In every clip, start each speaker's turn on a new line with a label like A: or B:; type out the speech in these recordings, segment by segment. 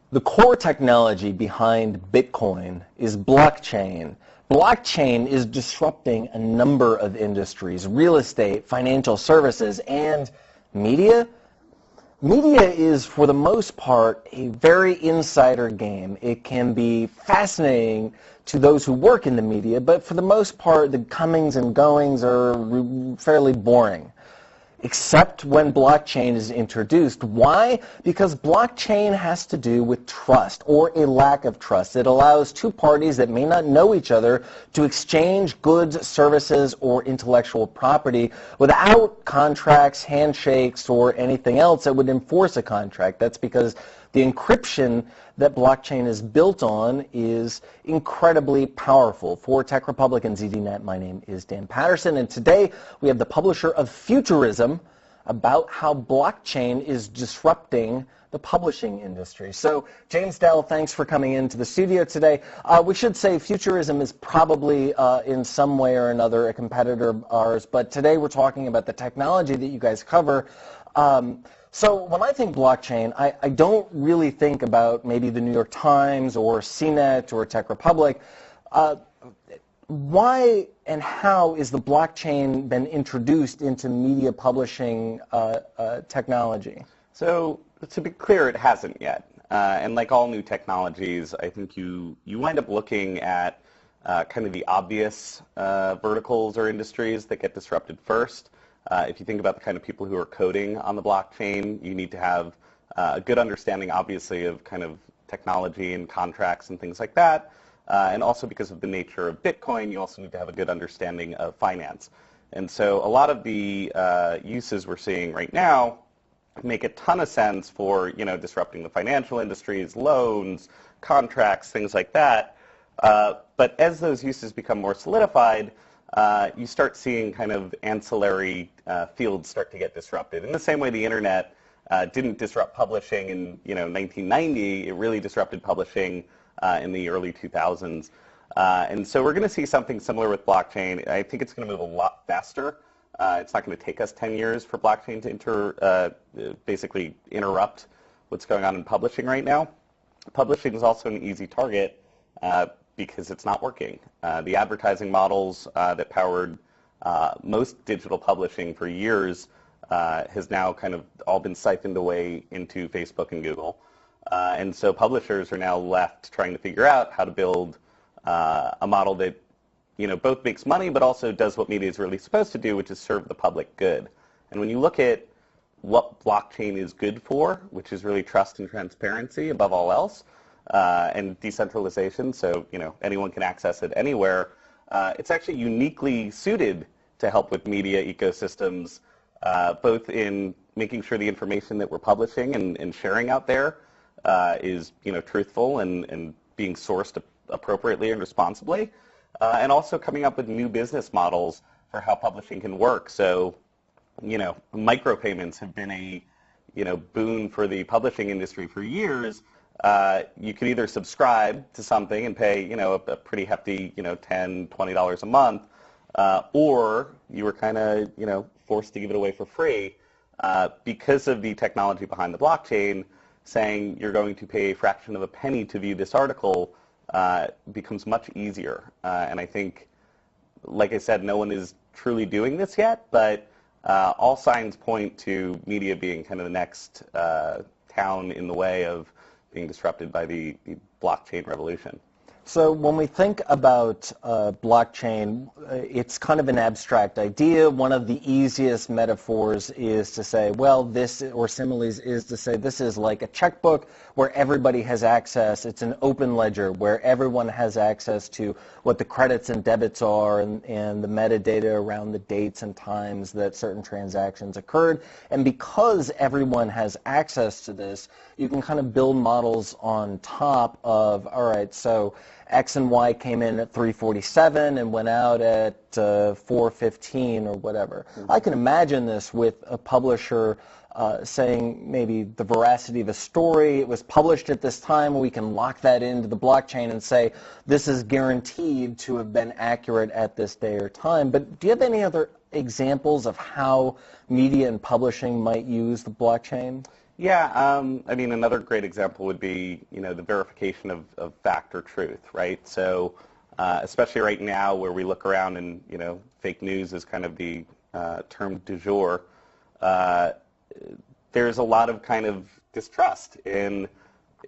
A: The core technology behind Bitcoin is blockchain. Blockchain is disrupting a number of industries: real estate, financial services, and media. Media is, for the most part, a very insider game. It can be fascinating to those who work in the media, but for the most part, the comings and goings are fairly boring, except when blockchain is introduced. Why? Because blockchain has to do with trust, or a lack of trust. It allows two parties that may not know each other to exchange goods, services, or intellectual property without contracts, handshakes, or anything else that would enforce a contract. That's because the encryption that blockchain is built on is incredibly powerful. For Tech Republic and ZDNet, my name is Dan Patterson, and today we have the publisher of Futurism about how blockchain is disrupting the publishing industry. So, James Dell, thanks for coming into the studio today. We should say Futurism is probably in some way or another a competitor of ours, but today we're talking about the technology that you guys cover. So when I think blockchain, I don't really think about maybe the New York Times or CNET or Tech Republic. Why and how is the blockchain been introduced into media publishing technology?
B: So to be clear, it hasn't yet. And like all new technologies, I think you wind up looking at kind of the obvious verticals or industries that get disrupted first. If you think about the kind of people who are coding on the blockchain, you need to have a good understanding, obviously, of kind of technology and contracts and things like that. And also because of the nature of Bitcoin, you also need to have a good understanding of finance. And so a lot of the uses we're seeing right now make a ton of sense for, disrupting the financial industries, loans, contracts, things like that. But as those uses become more solidified, you start seeing kind of ancillary fields start to get disrupted. In the same way the internet didn't disrupt publishing in 1990, it really disrupted publishing in the early 2000s. And so we're going to see something similar with blockchain. I think it's going to move a lot faster. It's not going to take us 10 years for blockchain to basically interrupt what's going on in publishing right now. Publishing is also an easy target because it's not working. The advertising models that powered most digital publishing for years has now kind of all been siphoned away into Facebook and Google. And so publishers are now left trying to figure out how to build a model that both makes money but also does what media is really supposed to do, which is serve the public good. And when you look at what blockchain is good for, which is really trust and transparency above all else, and decentralization, so anyone can access it anywhere. It's actually uniquely suited to help with media ecosystems, both in making sure the information that we're publishing and sharing out there is truthful and being sourced appropriately and responsibly, and also coming up with new business models for how publishing can work. So micropayments have been a boon for the publishing industry for years. You could either subscribe to something and pay, a pretty hefty, $10, $20 a month, or you were kind of, forced to give it away for free because of the technology behind the blockchain. Saying you're going to pay a fraction of a penny to view this article becomes much easier. And I think, like I said, no one is truly doing this yet, but all signs point to media being kind of the next town in the way of being disrupted by the blockchain revolution.
A: So when we think about blockchain, it's kind of an abstract idea. One of the easiest metaphors is to say, well, this, or similes, is to say this is like a checkbook where everybody has access. It's an open ledger where everyone has access to what the credits and debits are and the metadata around the dates and times that certain transactions occurred. And because everyone has access to this, you can kind of build models on top of, all right, so X and Y came in at 347 and went out at 415 or whatever. I can imagine this with a publisher saying maybe the veracity of a story, it was published at this time, we can lock that into the blockchain and say this is guaranteed to have been accurate at this day or time. But do you have any other examples of how media and publishing might use the blockchain?
B: Yeah, I mean, another great example would be, the verification of fact or truth, right? So, especially right now where we look around and, fake news is kind of the term du jour, there's a lot of kind of distrust in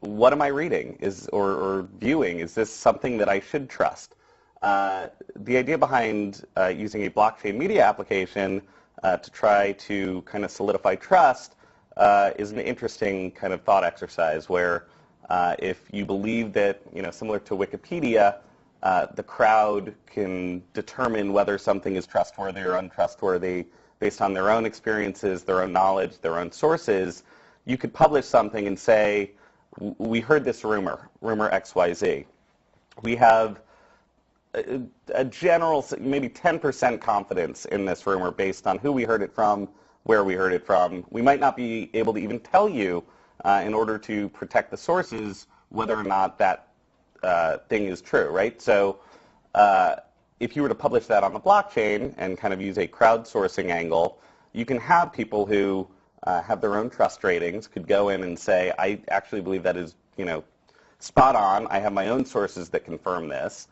B: what am I reading or viewing? Is this something that I should trust? The idea behind using a blockchain media application to try to kind of solidify trust is an interesting kind of thought exercise where if you believe that, similar to Wikipedia, the crowd can determine whether something is trustworthy or untrustworthy based on their own experiences, their own knowledge, their own sources, you could publish something and say, we heard this rumor XYZ. We have a general, maybe 10% confidence in this rumor based on who we heard it from, where we heard it from. We might not be able to even tell you, in order to protect the sources, whether or not that thing is true, right? So if you were to publish that on the blockchain and kind of use a crowdsourcing angle, you can have people who have their own trust ratings, could go in and say, I actually believe that is, spot on. I have my own sources that confirm this.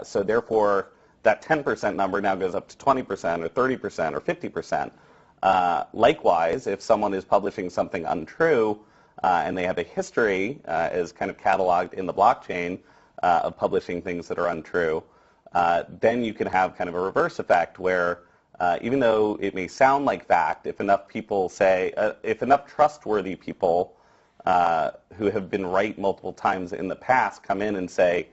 B: So therefore, that 10% number now goes up to 20% or 30% or 50%. Likewise, if someone is publishing something untrue and they have a history as kind of cataloged in the blockchain of publishing things that are untrue, then you can have kind of a reverse effect where even though it may sound like fact, if enough people say, if enough trustworthy people who have been right multiple times in the past come in and say,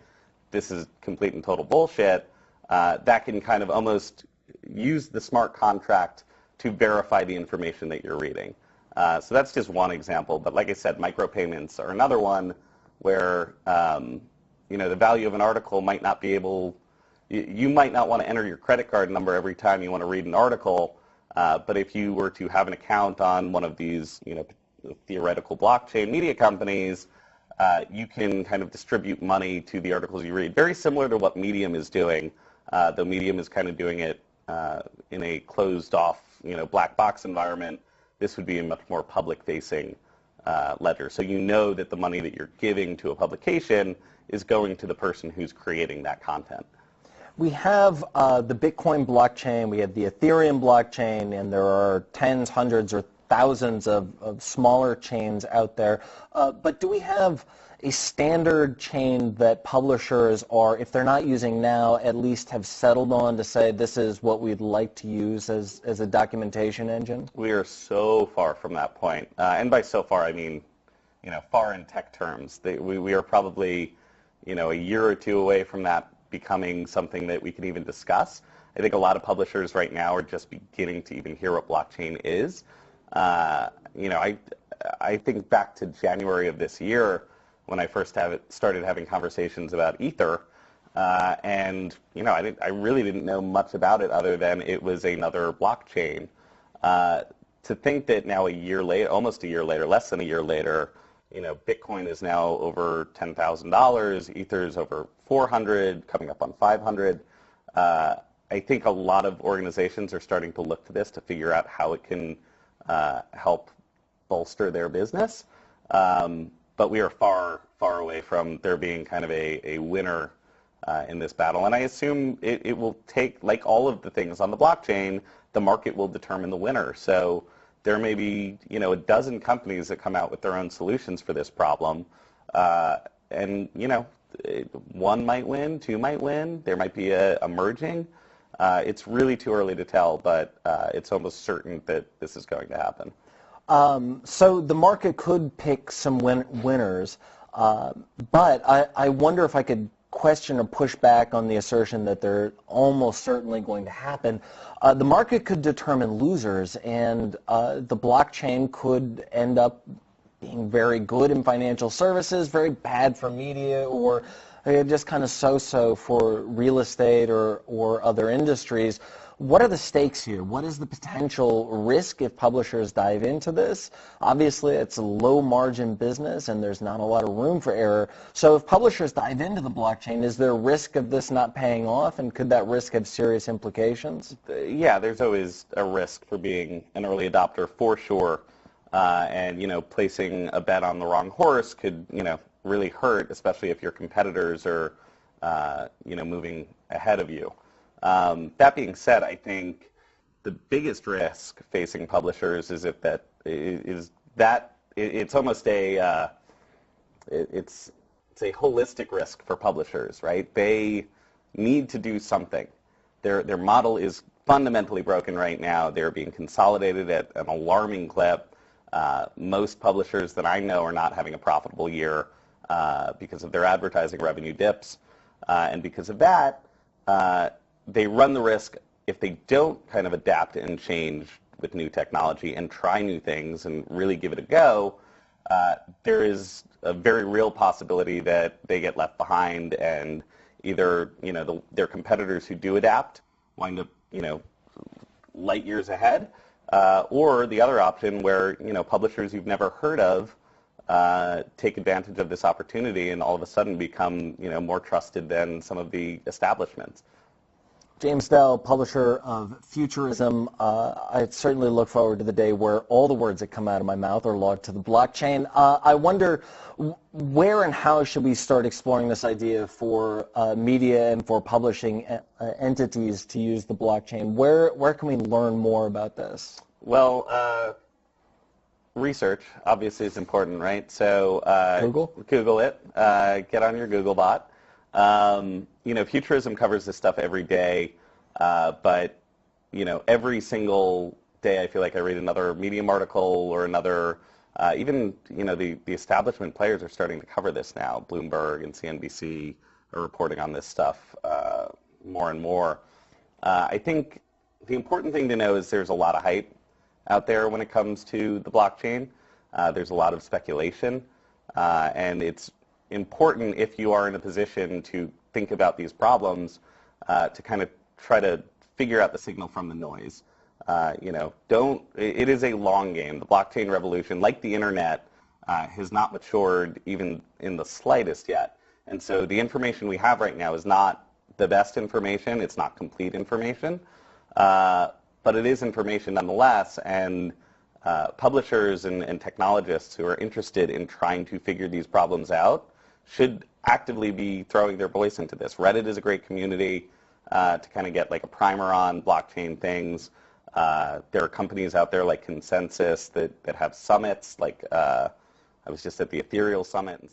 B: this is complete and total bullshit, that can kind of almost use the smart contract to verify the information that you're reading. So that's just one example. But like I said, micropayments are another one where the value of an article might not be able, you might not want to enter your credit card number every time you want to read an article, but if you were to have an account on one of these theoretical blockchain media companies, you can kind of distribute money to the articles you read. Very similar to what Medium is doing, though Medium is kind of doing it in a closed-off, black box environment. This would be a much more public-facing ledger. So you know that the money that you're giving to a publication is going to the person who's creating that content.
A: We have the Bitcoin blockchain, we have the Ethereum blockchain, and there are tens, hundreds, or thousands of smaller chains out there. But do we have a standard chain that publishers are, if they're not using now, at least have settled on to say this is what we'd like to use as a documentation engine?
B: We are so far from that point. And by so far, I mean, far in tech terms. We are probably, a year or two away from that becoming something that we can even discuss. I think a lot of publishers right now are just beginning to even hear what blockchain is. I think back to January of this year when I first started having conversations about Ether, and I really didn't know much about it other than it was another blockchain. To think that now a year later, almost a year later, less than a year later, Bitcoin is now over $10,000, Ether is over 400, coming up on 500. I think a lot of organizations are starting to look to this to figure out how it can help bolster their business. But we are far, far away from there being kind of a winner in this battle. And I assume it will take, like all of the things on the blockchain, the market will determine the winner. So there may be, a dozen companies that come out with their own solutions for this problem. And, one might win, two might win, there might be a merging. It's really too early to tell, but it's almost certain that this is going to happen.
A: So the market could pick some winners, but I wonder if I could question or push back on the assertion that they're almost certainly going to happen. The market could determine losers, and the blockchain could end up being very good in financial services, very bad for media, or just kind of so-so for real estate or other industries. What are the stakes here? What is the potential risk if publishers dive into this? Obviously, it's a low-margin business, and there's not a lot of room for error. So if publishers dive into the blockchain, is there a risk of this not paying off, and could that risk have serious implications?
B: Yeah, there's always a risk for being an early adopter, for sure. and placing a bet on the wrong horse could really hurt, especially if your competitors are moving ahead of you. That being said, I think the biggest risk facing publishers is it's almost it's a holistic risk for publishers, right? They need to do something. Their model is fundamentally broken right now. They're being consolidated at an alarming clip. Most publishers that I know are not having a profitable year because of their advertising revenue dips. And because of that, they run the risk, if they don't kind of adapt and change with new technology and try new things and really give it a go, there is a very real possibility that they get left behind, and either their competitors who do adapt wind up light years ahead, or the other option where publishers you've never heard of take advantage of this opportunity and all of a sudden become more trusted than some of the establishments.
A: James Dell, publisher of Futurism. I certainly look forward to the day where all the words that come out of my mouth are logged to the blockchain. I wonder where and how should we start exploring this idea for media and for publishing entities to use the blockchain? Where can we learn more about this?
B: Well, research obviously is important, right? So Google it. Get on your Google bot. Futurism covers this stuff every day, but every single day I feel like I read another Medium article or another. Even the establishment players are starting to cover this now. Bloomberg and CNBC are reporting on this stuff more and more. I think the important thing to know is there's a lot of hype out there when it comes to the blockchain. There's a lot of speculation, and it's important, if you are in a position to think about these problems, to kind of try to figure out the signal from the noise. It is a long game. The blockchain revolution, like the internet, has not matured even in the slightest yet. And so the information we have right now is not the best information. It's not complete information, but it is information nonetheless. And publishers and technologists who are interested in trying to figure these problems out should actively be throwing their voice into this. Reddit is a great community to kind of get like a primer on blockchain things. There are companies out there like Consensus that have summits. Like I was just at the Ethereal Summit.